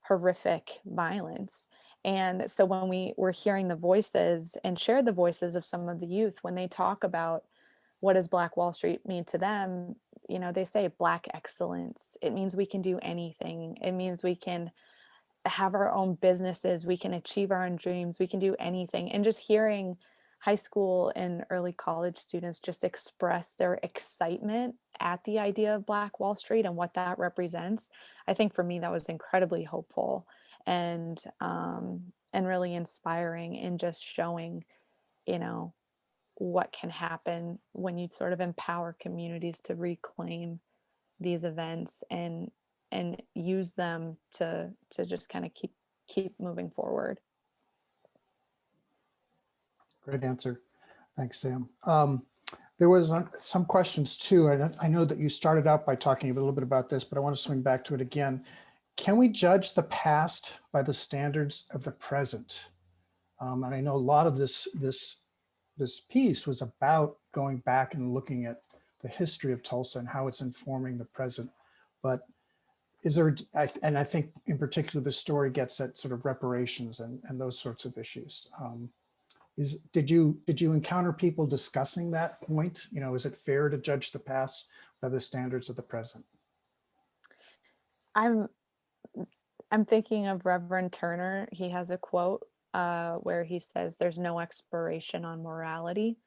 horrific violence. And so when we were hearing the voices and shared the voices of some of the youth, when they talk about what does Black Wall Street mean to them, they say Black excellence. It means we can do anything. It means we can have our own businesses, we can achieve our own dreams, we can do anything. And just hearing high school and early college students just express their excitement at the idea of Black Wall Street and what that represents, I think for me that was incredibly hopeful and really inspiring in just showing, what can happen when you sort of empower communities to reclaim these events and use them to just kind of keep moving forward. Great answer. Thanks, Sam. There was some questions too. I know that you started out by talking a little bit about this, but I want to swing back to it again. Can we judge the past by the standards of the present? And I know a lot of this piece was about going back and looking at the history of Tulsa and how it's informing the present. But is there, and I think in particular, the story gets at sort of reparations and those sorts of issues. Did you encounter people discussing that point? Is it fair to judge the past by the standards of the present? I'm thinking of Reverend Turner. He has a quote where he says, "There's no expiration on morality,"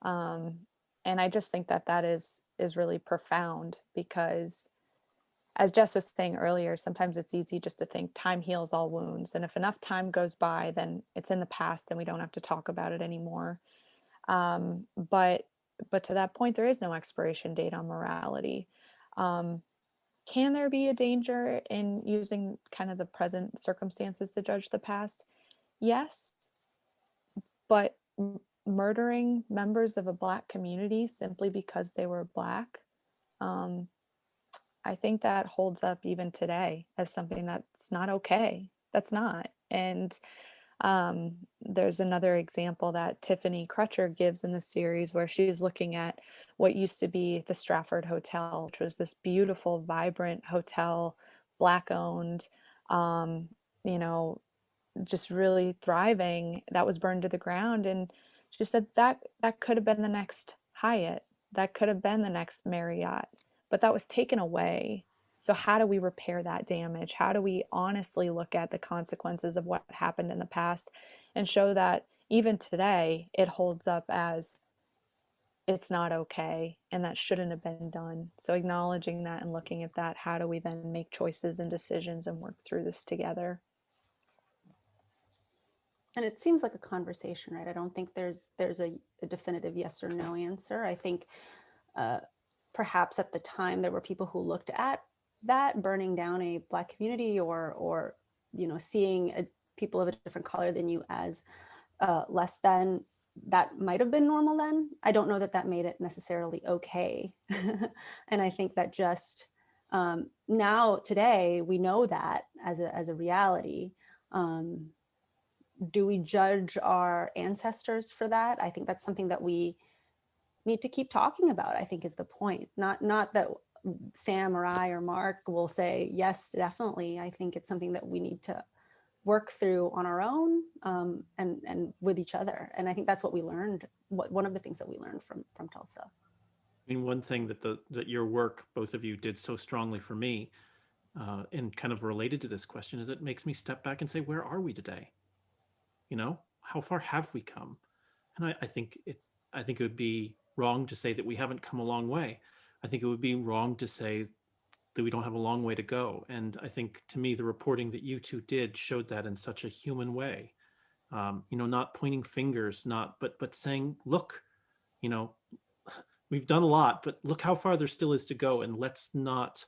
and I just think that is really profound, because, as Jess was saying earlier, sometimes it's easy just to think time heals all wounds. And if enough time goes by, then it's in the past and we don't have to talk about it anymore. But to that point, there is no expiration date on morality. Can there be a danger in using kind of the present circumstances to judge the past? Yes, but murdering members of a Black community simply because they were Black, I think that holds up even today as something that's not okay. That's not. And there's another example that Tiffany Crutcher gives in the series, where she's looking at what used to be the Stratford Hotel, which was this beautiful, vibrant hotel, Black owned, just really thriving, that was burned to the ground. And she said that could have been the next Hyatt, that could have been the next Marriott, but that was taken away. So how do we repair that damage? How do we honestly look at the consequences of what happened in the past and show that even today it holds up as it's not okay and that shouldn't have been done? So acknowledging that and looking at that, how do we then make choices and decisions and work through this together? And it seems like a conversation, right? I don't think there's a definitive yes or no answer. I think perhaps at the time there were people who looked at that burning down a Black community or seeing people of a different color than you as less than, that might have been normal then. I don't know that made it necessarily okay. And I think that just now today we know that as a reality. Do we judge our ancestors for that? I think that's something that we need to keep talking about, I think is the point. Not that Sam or I or Mark will say, yes, definitely. I think it's something that we need to work through on our own, and with each other. And I think that's what we learned. One of the things that we learned from Tulsa. I mean, one thing that your work, both of you, did so strongly for me, and kind of related to this question, is it makes me step back and say, where are we today? You know, how far have we come? And I think it would be wrong to say that we haven't come a long way. I think it would be wrong to say that we don't have a long way to go. And I think, to me, the reporting that you two did showed that in such a human way. You know, not pointing fingers, but saying, look, you know, we've done a lot, but look how far there still is to go, and let's not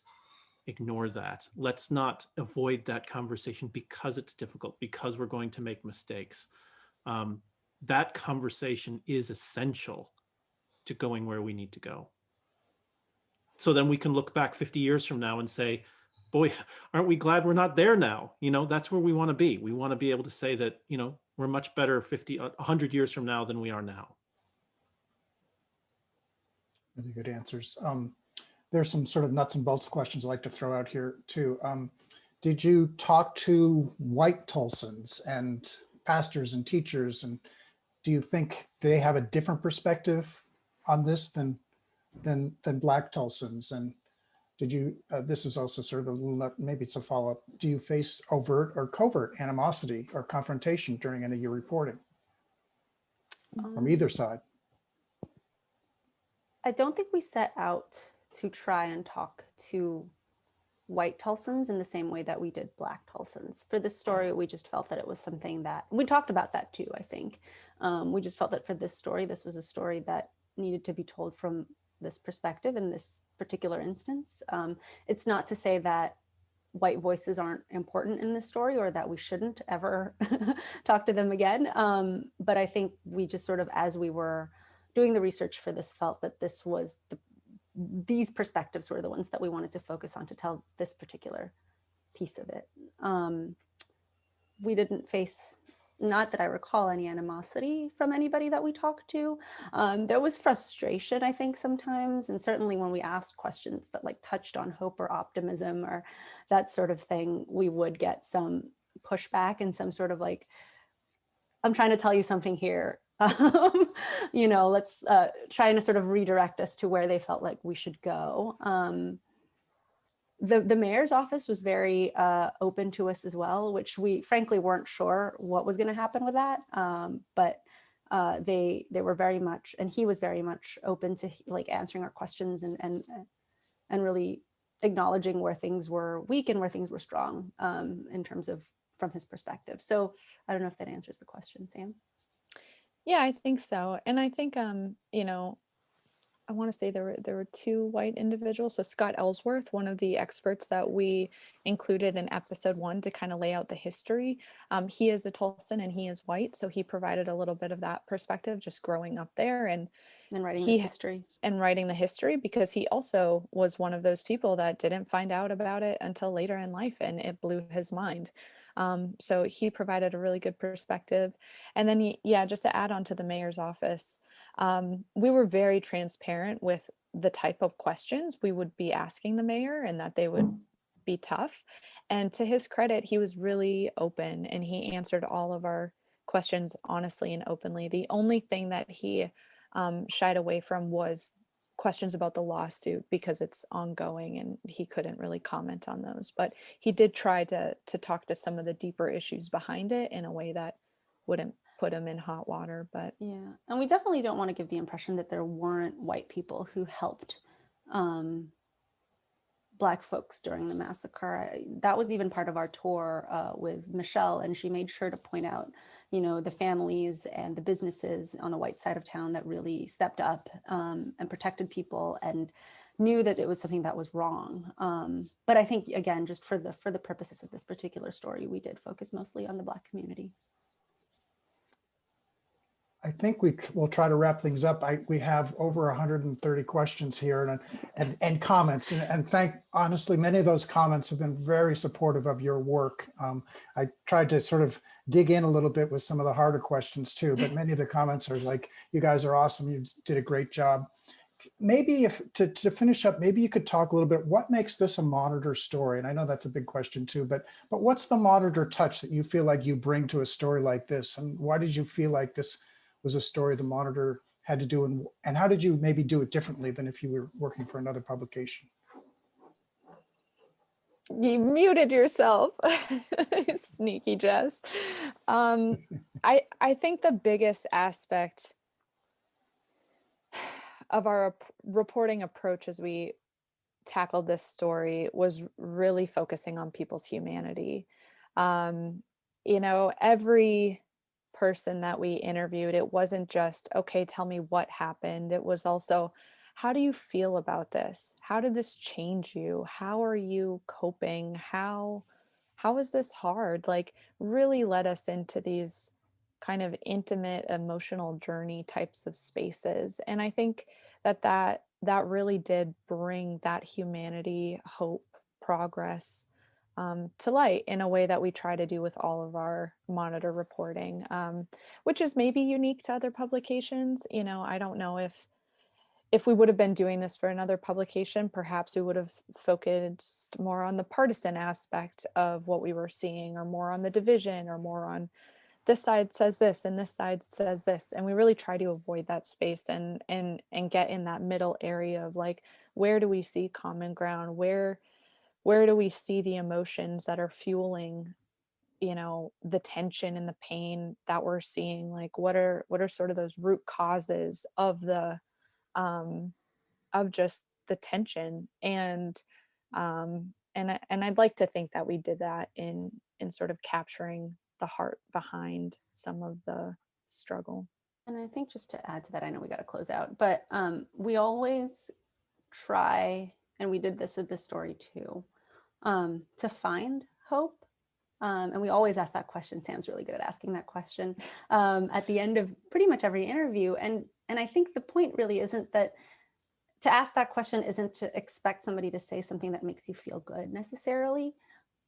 ignore that. Let's not avoid that conversation because it's difficult, because we're going to make mistakes. That conversation is essential to going where we need to go. So then we can look back 50 years from now and say, boy, aren't we glad we're not there now? You know, that's where we want to be. We want to be able to say that, you know, we're much better 100 years from now than we are now. Really good answers. There's some sort of nuts and bolts questions I'd like to throw out here too. Did you talk to white Tulsans and pastors and teachers, and do you think they have a different perspective on this than Black Tulsans? And did you, this is also sort of a little, maybe it's a follow-up, do you face overt or covert animosity or confrontation during any of your reporting from either side? I don't think we set out to try and talk to white Tulsans in the same way that we did Black Tulsans. For this story, we just felt that it was something that, we talked about that too, I think. We just felt that for this story, this was a story that needed to be told from this perspective in this particular instance. It's not to say that white voices aren't important in this story or that we shouldn't ever talk to them again. But I think we just sort of, as we were doing the research for this, felt that this was these perspectives were the ones that we wanted to focus on to tell this particular piece of it. We didn't face, not that I recall, any animosity from anybody that we talked to. There was frustration, I think, sometimes, and certainly when we asked questions that like touched on hope or optimism or that sort of thing, we would get some pushback and some sort of like, I'm trying to tell you something here. You know, let's trying to sort of redirect us to where they felt like we should go. The mayor's office was very open to us as well, which we frankly weren't sure what was going to happen with that. But they were very much, and he was very much open to like answering our questions and really acknowledging where things were weak and where things were strong in terms of from his perspective. So I don't know if that answers the question, Sam. Yeah, I think so. And I think, you know, I want to say there were two white individuals. So Scott Ellsworth, one of the experts that we included in episode 1 to kind of lay out the history. He is a Tulsan and he is white. So he provided a little bit of that perspective, just growing up there and writing the history. And writing the history, because he also was one of those people that didn't find out about it until later in life, and it blew his mind. So he provided a really good perspective. And then, just to add on to the mayor's office, we were very transparent with the type of questions we would be asking the mayor and that they would be tough. And to his credit, he was really open and he answered all of our questions honestly and openly. The only thing that he shied away from was questions about the lawsuit because it's ongoing and he couldn't really comment on those, but he did try to talk to some of the deeper issues behind it in a way that wouldn't put him in hot water. But yeah, and we definitely don't want to give the impression that there weren't white people who helped Black folks during the massacre. That was even part of our tour with Michelle, and she made sure to point out, you know, the families and the businesses on the white side of town that really stepped up and protected people and knew that it was something that was wrong. But I think, again, just for the purposes of this particular story, we did focus mostly on the Black community. I think we'll try to wrap things up. We have over 130 questions here and comments, and honestly, many of those comments have been very supportive of your work. I tried to sort of dig in a little bit with some of the harder questions too, but many of the comments are like, you guys are awesome. You did a great job. maybe if to finish up, maybe you could talk a little bit, what makes this a Monitor story? And I know that's a big question too, but what's the Monitor touch that you feel like you bring to a story like this? And why did you feel like this was a story the Monitor had to do? And how did you maybe do it differently than if you were working for another publication? You muted yourself. Sneaky Jess. I think the biggest aspect of our reporting approach as we tackled this story was really focusing on people's humanity. You know, every person that we interviewed, it wasn't just, okay, tell me what happened. It was also, how do you feel about this? How did this change you? How are you coping? How is this hard? Like, really led us into these kind of intimate emotional journey types of spaces. And I think that really did bring that humanity, hope, progress to light in a way that we try to do with all of our Monitor reporting, which is maybe unique to other publications. You know, I don't know if we would have been doing this for another publication, perhaps we would have focused more on the partisan aspect of what we were seeing, or more on the division, or more on this side says this and this side says this. And we really try to avoid that space and get in that middle area of like, where do we see common ground? Where do we see the emotions that are fueling, you know, the tension and the pain that we're seeing? Like, what are sort of those root causes of the of just the tension? And I'd like to think that we did that in sort of capturing the heart behind some of the struggle. And I think just to add to that, I know we got to close out, but we always try, and we did this with this story too, to find hope. And we always ask that question. Sam's really good at asking that question at the end of pretty much every interview. And I think the point really isn't that to ask that question isn't to expect somebody to say something that makes you feel good necessarily,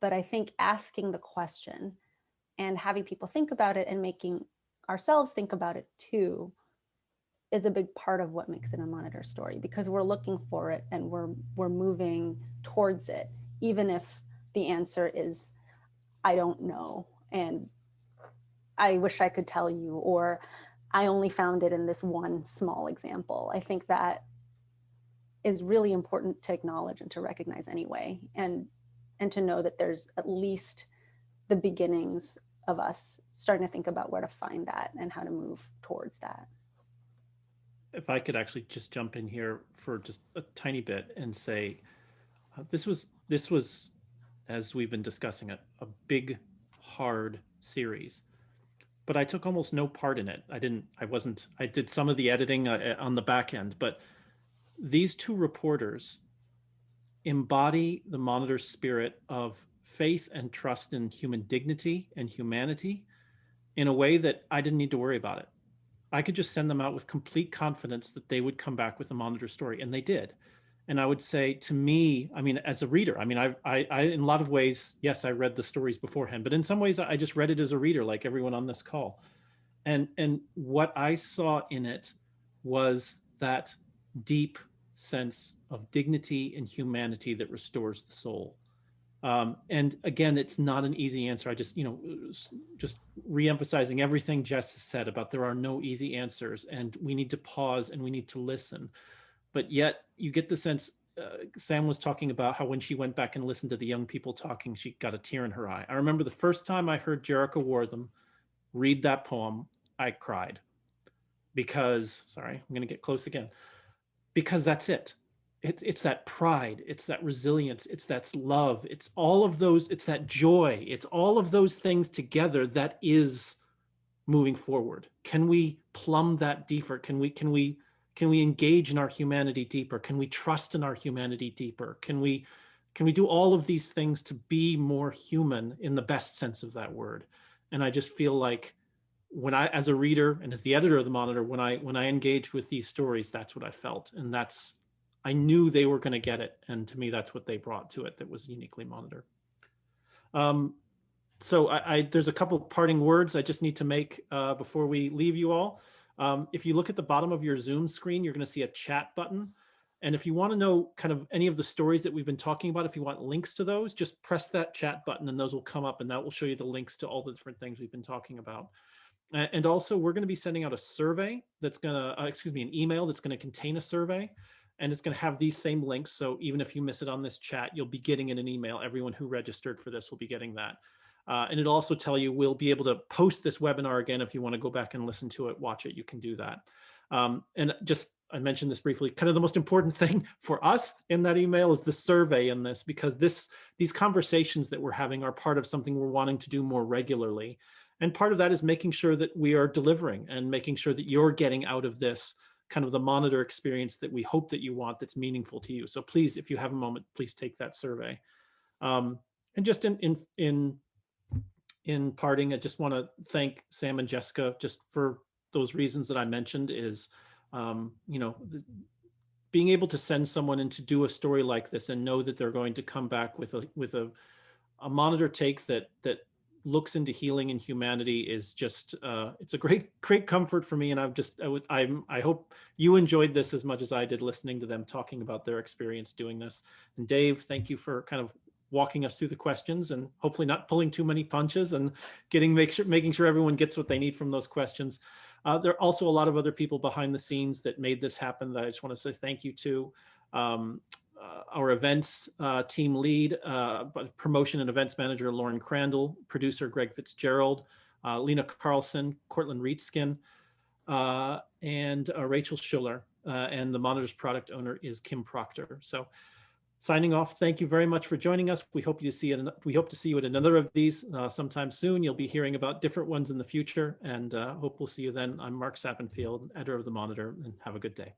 but I think asking the question and having people think about it and making ourselves think about it too is a big part of what makes it a Monitor story, because we're looking for it and we're moving towards it, even if the answer is, I don't know, and I wish I could tell you, or I only found it in this one small example. I think that is really important to acknowledge and to recognize anyway, and to know that there's at least the beginnings of us starting to think about where to find that and how to move towards that. If I could actually just jump in here for just a tiny bit and say, this was, as we've been discussing, a big, hard series, but I took almost no part in it. I did some of the editing on the back end, but these two reporters embody the Monitor spirit of faith and trust in human dignity and humanity in a way that I didn't need to worry about it. I could just send them out with complete confidence that they would come back with a Monitor story, and they did. And I would say, to me, I mean, as a reader, I mean, I in a lot of ways, yes, I read the stories beforehand, but in some ways I just read it as a reader, like everyone on this call. And what I saw in it was that deep sense of dignity and humanity that restores the soul. And again, it's not an easy answer. I just, just reemphasizing everything Jess has said about there are no easy answers, and we need to pause and we need to listen. But yet you get the sense, Sam was talking about how when she went back and listened to the young people talking, she got a tear in her eye. I remember the first time I heard Jericho Wortham read that poem, I cried because, sorry, I'm going to get close again, because that's it. It's that pride, it's that resilience, it's that love, it's all of those, it's that joy, it's all of those things together that is moving forward. Can we plumb that deeper? Can we engage in our humanity deeper? Can we trust in our humanity deeper? Can we do all of these things to be more human in the best sense of that word? And I just feel like when I, as a reader and as the editor of the Monitor, when I engaged with these stories, that's what I felt. And I knew they were going to get it. And to me, that's what they brought to it that was uniquely Monitor. So there's a couple parting words I just need to make before we leave you all. If you look at the bottom of your Zoom screen, you're going to see a chat button. And if you want to know kind of any of the stories that we've been talking about, if you want links to those, just press that chat button and those will come up, and that will show you the links to all the different things we've been talking about. And also, we're going to be sending out a survey that's going to, an email that's going to contain a survey, and it's going to have these same links. So even if you miss it on this chat, you'll be getting in an email. Everyone who registered for this will be getting that. And it'll also tell you we'll be able to post this webinar again. If you want to go back and listen to it, watch it, you can do that. And just, I mentioned this briefly, kind of the most important thing for us in that email is the survey in this, because these conversations that we're having are part of something we're wanting to do more regularly. And part of that is making sure that we are delivering and making sure that you're getting out of this kind of the monitor experience that we hope that you want, that's meaningful to you. So please, if you have a moment, please take that survey. And just in parting, I just want to thank Sam and Jessica just for those reasons that I mentioned. Is being able to send someone in to do a story like this and know that they're going to come back with a monitor take that looks into healing and humanity is just it's a great comfort for me. And I hope you enjoyed this as much as I did listening to them talking about their experience doing this. And Dave, thank you for kind of walking us through the questions and hopefully not pulling too many punches and making sure everyone gets what they need from those questions. There are also a lot of other people behind the scenes that made this happen that I just want to say thank you to. Our events team lead, promotion and events manager, Lauren Crandall, producer, Greg Fitzgerald, Lena Carlson, Cortland Reedskin, and Rachel Schuller, and the Monitor's product owner is Kim Proctor. So signing off, thank you very much for joining us. We hope to see you at another of these sometime soon. You'll be hearing about different ones in the future, and hope we'll see you then. I'm Mark Sappenfield, editor of the Monitor, and have a good day.